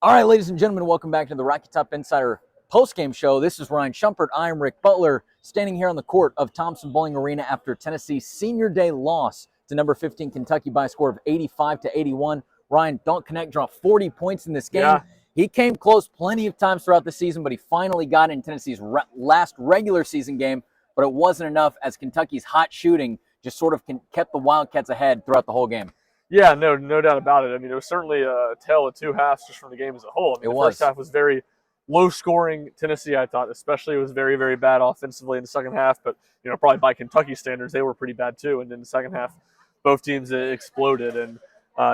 All right, ladies and gentlemen, welcome back to the Rocky Top Insider postgame show. This is Ryan Shumpert. I'm Rick Butler, standing here on the court of Thompson Bowling Arena after Tennessee's Senior Day loss to number 15 Kentucky by a score of 85-81. Ryan, don't Knecht dropped 40 points in this game. Yeah. He came close plenty of times throughout the season, but he finally got in Tennessee's last regular season game, but it wasn't enough as Kentucky's hot shooting just sort of kept the Wildcats ahead throughout the whole game. Yeah, no doubt about it. I mean, it was certainly a tale of two halves just from the game as a whole. I mean, the first half was very low-scoring. Tennessee, I thought, especially, was very, very bad offensively in the second half. But, probably by Kentucky standards, they were pretty bad too. And in the second half, both teams exploded. And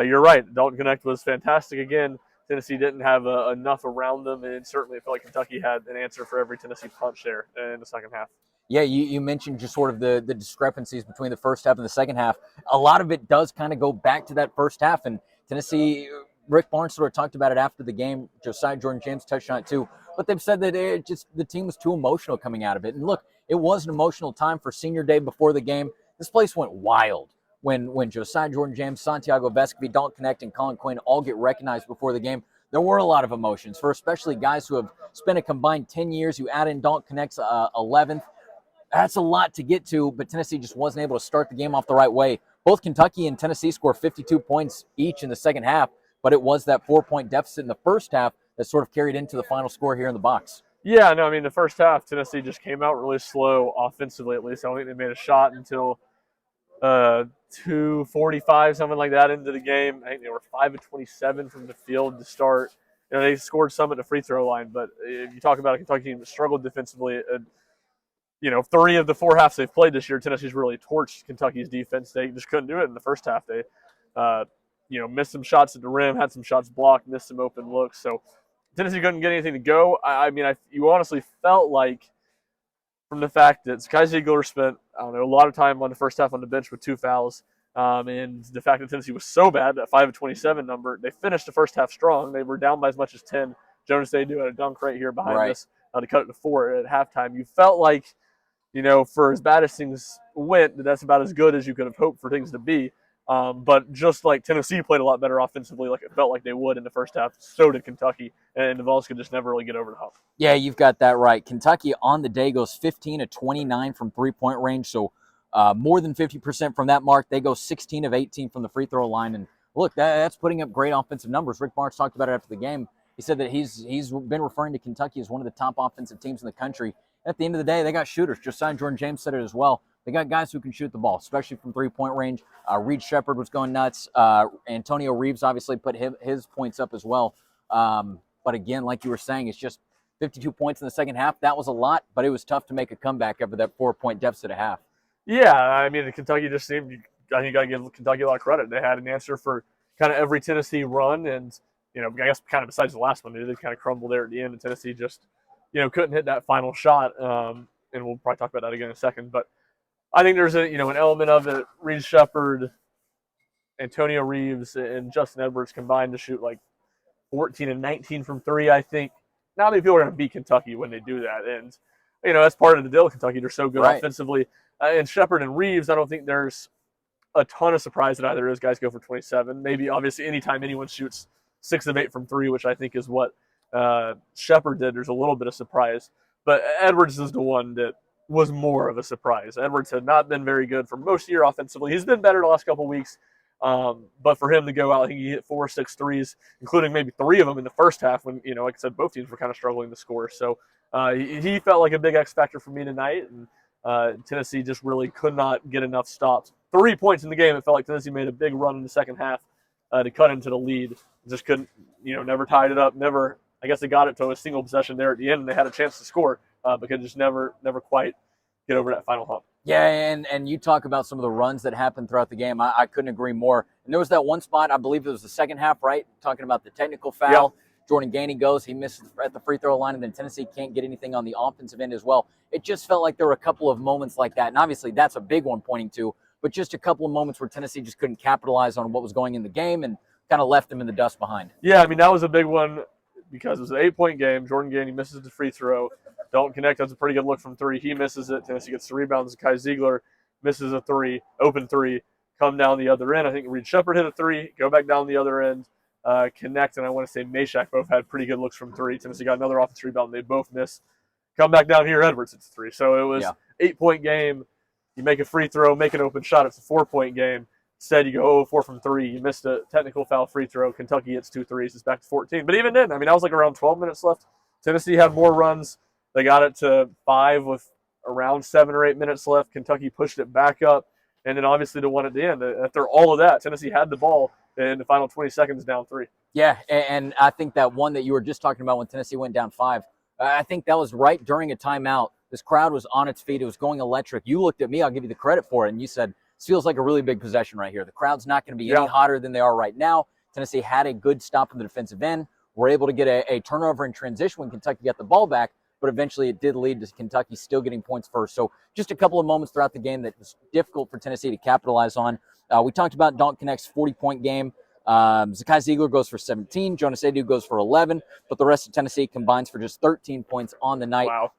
you're right, Dalton Knecht was fantastic again. Tennessee didn't have enough around them, and certainly it felt like Kentucky had an answer for every Tennessee punch there in the second half. Yeah, you mentioned just sort of the discrepancies between the first half and the second half. A lot of it does kind of go back to that first half. And Tennessee, Rick Barnes sort of talked about it after the game. Josiah Jordan-James touched on it too. But they've said that the team was too emotional coming out of it. And look, it was an emotional time for Senior Day before the game. This place went wild when Josiah Jordan-James, Santiago Vescovi, Dalton Knecht, and Colin Quinn all get recognized before the game. There were a lot of emotions for especially guys who have spent a combined 10 years. You add in Dalton Knecht's 11th. That's a lot to get to, but Tennessee just wasn't able to start the game off the right way. Both Kentucky and Tennessee scored 52 points each in the second half, but it was that 4-point deficit in the first half that sort of carried into the final score here in the box. Yeah, no, I mean, the first half, Tennessee just came out really slow offensively, at least. I don't think they made a shot until 2:45, something like that, into the game. I think they were 5 of 27 from the field to start. They scored some at the free throw line, but if you talk about a Kentucky team that struggled defensively, 3 of the 4 halves they've played this year, Tennessee's really torched Kentucky's defense. They just couldn't do it in the first half. They, missed some shots at the rim, had some shots blocked, missed some open looks. So Tennessee couldn't get anything to go. You honestly felt like, from the fact that Kai Ziegler spent, a lot of time on the first half on the bench with 2 fouls, and the fact that Tennessee was so bad, that 5 of 27 number, they finished the first half strong. They were down by as much as 10. Jonas Aidoo had a dunk right here behind us to cut it to 4 at halftime. You felt like, for as bad as things went, that's about as good as you could have hoped for things to be. But just like Tennessee played a lot better offensively, like it felt like they would in the first half, so did Kentucky, and the Vols could just never really get over the hump. Yeah, you've got that right. Kentucky on the day goes 15 of 29 from three-point range, so more than 50% from that mark. They go 16 of 18 from the free throw line, and look, that's putting up great offensive numbers. Rick Barnes talked about it after the game. He said that he's been referring to Kentucky as one of the top offensive teams in the country. At the end of the day, they got shooters. Josiah Jordan-James said it as well. They got guys who can shoot the ball, especially from three-point range. Reed Sheppard was going nuts. Antonio Reeves obviously put his points up as well. But again, like you were saying, it's just 52 points in the second half. That was a lot, but it was tough to make a comeback after that 4-point deficit at half. Yeah, I mean, Kentucky just seemed, I think you got to give Kentucky a lot of credit. They had an answer for kind of every Tennessee run, and, I guess kind of besides the last one, they did kind of crumble there at the end, and Tennessee just, couldn't hit that final shot, and we'll probably talk about that again in a second. But I think there's an element of it. Reed Sheppard, Antonio Reeves, and Justin Edwards combined to shoot like 14 and 19 from 3, I think. Not many people are going to beat Kentucky when they do that, and that's part of the deal. Kentucky, they're so good offensively, and Sheppard and Reeves, I don't think there's a ton of surprise that either of those guys go for 27. Maybe obviously anytime anyone shoots 6 of 8 from 3, which I think is what Sheppard did, there's a little bit of surprise. But Edwards is the one that was more of a surprise. Edwards had not been very good for most of the year offensively. He's been better the last couple of weeks. But for him to go out, I think he hit 4 or 6 threes, including maybe 3 of them in the first half when, like I said, both teams were kind of struggling to score. So he felt like a big X factor for me tonight. And Tennessee just really could not get enough stops. 3 points in the game, it felt like Tennessee made a big run in the second half to cut into the lead. Just couldn't, never tied it up. Never, I guess they got it to a single possession there at the end, and they had a chance to score, but could just never quite get over that final hump. Yeah, and you talk about some of the runs that happened throughout the game. I couldn't agree more. And there was that one spot, I believe it was the second half, right? Talking about the technical foul. Yeah. Jordan Gainey goes, he misses at the free throw line, and then Tennessee can't get anything on the offensive end as well. It just felt like there were a couple of moments like that. And obviously that's a big one pointing to, but just a couple of moments where Tennessee just couldn't capitalize on what was going in the game and kind of left them in the dust behind. Yeah, I mean, that was a big one because it was an 8-point game. Jordan Gainey misses the free throw. Dalton Knecht has a pretty good look from 3. He misses it. Tennessee gets the rebounds. Kai Ziegler misses a 3, open 3, come down the other end. I think Reed Sheppard hit a 3, go back down the other end. Knecht and I want to say Meshack both had pretty good looks from three. Tennessee got another offensive rebound, and they both missed. Come back down here, Edwards hits three. So it was 8-point game. You make a free throw, make an open shot. It's a 4-point game. Instead, you go 0-4 from three. You missed a technical foul free throw. Kentucky hits 2 threes. It's back to 14. But even then, I mean, that was like around 12 minutes left. Tennessee had more runs. They got it to 5 with around 7 or 8 minutes left. Kentucky pushed it back up. And then obviously the one at the end. After all of that, Tennessee had the ball in the final 20 seconds down 3. Yeah, and I think that one that you were just talking about when Tennessee went down 5, I think that was right during a timeout. This crowd was on its feet. It was going electric. You looked at me. I'll give you the credit for it. And you said, this feels like a really big possession right here. The crowd's not going to be any hotter than they are right now. Tennessee had a good stop on the defensive end. Were able to get a turnover in transition when Kentucky got the ball back. But eventually it did lead to Kentucky still getting points first. So just a couple of moments throughout the game that was difficult for Tennessee to capitalize on. We talked about Dalton Knecht's 40-point game. Zakai Ziegler goes for 17. Jonas Adu goes for 11. But the rest of Tennessee combines for just 13 points on the night. Wow.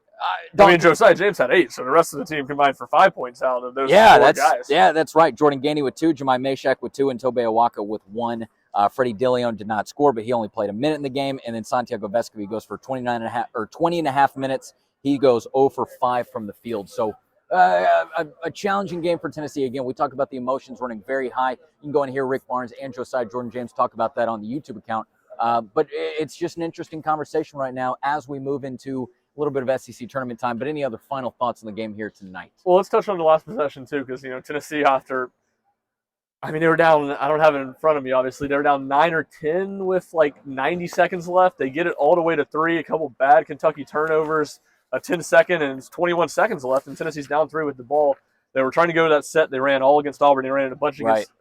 I mean, Josiah James had 8, so the rest of the team combined for 5 points out of those 4 guys. Yeah, that's right. Jordan Gainey with 2, Jemai Meshack with 2, and Tobey Awaka with 1. Freddie DeLeon did not score, but he only played a minute in the game. And then Santiago Vescovi goes for 20 and a half minutes. He goes 0 for 5 from the field. So a challenging game for Tennessee. Again, we talk about the emotions running very high. You can go and hear Rick Barnes and Josiah Jordan James talk about that on the YouTube account. But it's just an interesting conversation right now as we move into a little bit of SEC tournament time. But any other final thoughts on the game here tonight? Well, let's touch on the last possession, too, because, Tennessee after – I mean, they were down – I don't have it in front of me, obviously. They were down 9 or 10 with, 90 seconds left. They get it all the way to 3, a couple bad Kentucky turnovers, a 10-second, and it's 21 seconds left, and Tennessee's down 3 with the ball. They were trying to go to that set. They ran all against Auburn. They ran it a bunch against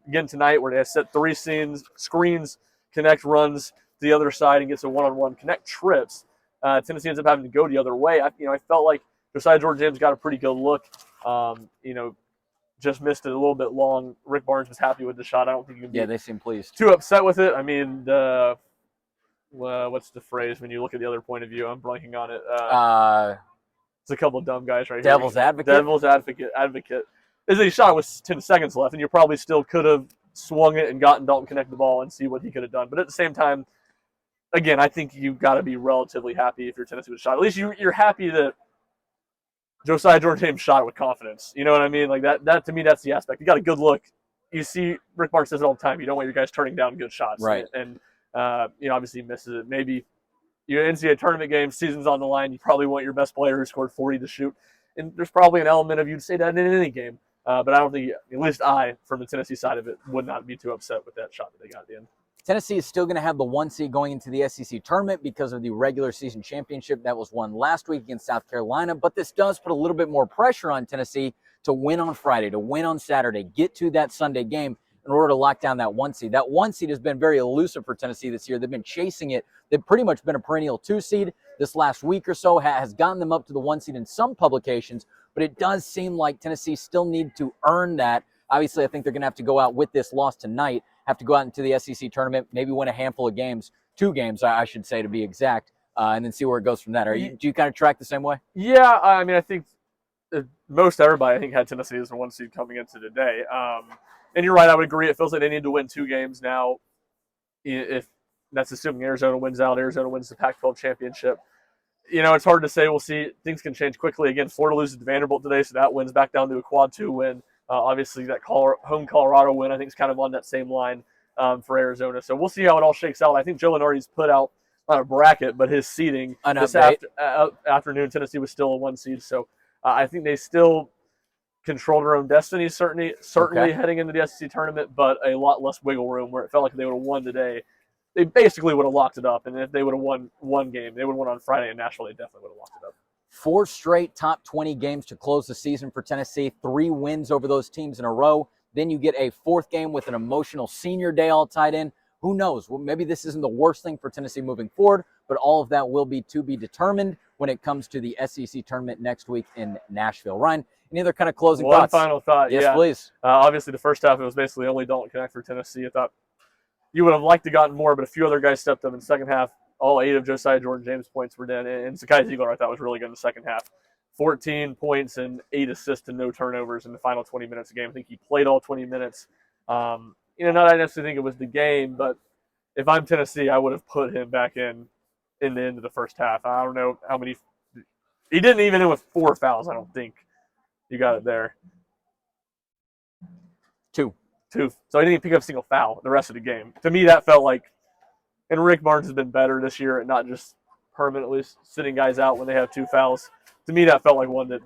again tonight where they set 3 screens, Knecht runs to the other side and gets a one-on-one. Knecht trips. Tennessee ends up having to go the other way. I felt like Josiah Jordan James got a pretty good look. Just missed it a little bit long. Rick Barnes was happy with the shot. I don't think you can be they seem pleased. too upset with it. I mean, what's the phrase when you look at the other point of view? I'm blanking on it. It's a couple of dumb guys right here. Devil's advocate. Is that he shot with 10 seconds left, and you probably still could have swung it and gotten Dalton Knecht the ball and see what he could have done. But at the same time, again, I think you've got to be relatively happy if you're Tennessee with a shot. At least you're happy that Josiah Jordan James shot it with confidence. You know what I mean? Like that to me, that's the aspect. You got a good look. You see, Rick Barnes says it all the time. You don't want your guys turning down good shots. Right. And obviously he misses it. Maybe you're in NCAA tournament game, season's on the line. You probably want your best player who scored 40 to shoot. And there's probably an element of you'd say that in any game. But I don't think, at least I, from the Tennessee side of it, would not be too upset with that shot that they got at the end. Tennessee is still going to have the 1 seed going into the SEC tournament because of the regular season championship that was won last week against South Carolina. But this does put a little bit more pressure on Tennessee to win on Friday, to win on Saturday, get to that Sunday game in order to lock down that 1 seed. That 1 seed has been very elusive for Tennessee this year. They've been chasing it. They've pretty much been a perennial 2 seed. This last week or so has gotten them up to the 1 seed in some publications, but it does seem like Tennessee still need to earn that. Obviously, I think they're going to have to go out with this loss tonight, have to go out into the SEC tournament, maybe win a handful of games, 2 games, I should say, to be exact, and then see where it goes from that. Do you kind of track the same way? Yeah, I mean, I think most everybody, I think, had Tennessee as the 1 seed coming into today. And you're right, I would agree. It feels like they need to win 2 games now. If that's assuming Arizona wins out, Arizona wins the Pac-12 championship. It's hard to say. We'll see. Things can change quickly. Again, Florida loses to Vanderbilt today, so that wins back down to a quad 2 win. Obviously, that home Colorado win, I think, is kind of on that same line for Arizona. So we'll see how it all shakes out. I think Joe Lenardi's put out not a bracket, but his seeding this afternoon. Tennessee was still a 1 seed, so I think they still control their own destiny, certainly heading into the SEC tournament, but a lot less wiggle room where it felt like they would have won today. They basically would have locked it up, and if they would have won 1 game, they would have won on Friday in Nashville, they definitely would have locked it up. 4 straight top 20 games to close the season for Tennessee, 3 wins over those teams in a row. Then you get a 4th game with an emotional senior day all tied in. Who knows? Well, maybe this isn't the worst thing for Tennessee moving forward, but all of that will be to be determined when it comes to the SEC tournament next week in Nashville. Ryan, any other kind of closing thoughts? One final thought. Yes, please. Obviously, the first half, it was basically only Dalton Knecht for Tennessee. I thought you would have liked to gotten more, but a few other guys stepped up in the second half. All 8 of Josiah Jordan James' points were in. And Zakai Ziegler, I thought, was really good in the second half. 14 points and 8 assists and no turnovers in the final 20 minutes of the game. I think he played all 20 minutes. Not I necessarily think it was the game, but if I'm Tennessee, I would have put him back in the end of the first half. I don't know how many. He didn't even end with 4 fouls. I don't think you got it there. 2. So he didn't even pick up a single foul the rest of the game. To me, that felt like, and Rick Barnes has been better this year at not just permanently sitting guys out when they have 2 fouls. To me, that felt like one that,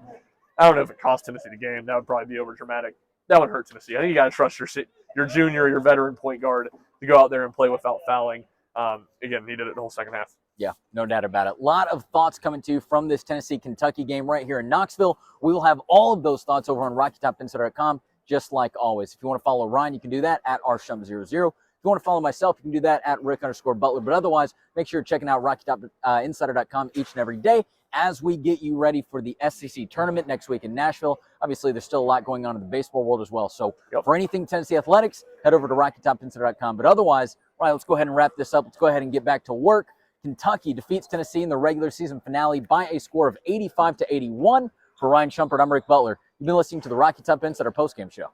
I don't know if it cost Tennessee the game. That would probably be over dramatic. That would hurt Tennessee. I think you got to trust your junior, your veteran point guard to go out there and play without fouling. Again, he did it the whole second half. Yeah, no doubt about it. A lot of thoughts coming to you from this Tennessee-Kentucky game right here in Knoxville. We will have all of those thoughts over on RockyTopInsider.com, just like always. If you want to follow Ryan, you can do that at rshum00. If you want to follow myself, you can do that at Rick_Butler. But otherwise, make sure you're checking out RockyTopInsider.com each and every day as we get you ready for the SEC tournament next week in Nashville. Obviously, there's still a lot going on in the baseball world as well. So for anything Tennessee Athletics, head over to RockyTopInsider.com. But otherwise, Ryan, let's go ahead and wrap this up. Let's go ahead and get back to work. Kentucky defeats Tennessee in the regular season finale by a score of 85-81. For Ryan Shumpert, I'm Rick Butler. You've been listening to the Rocky Top Insider postgame show.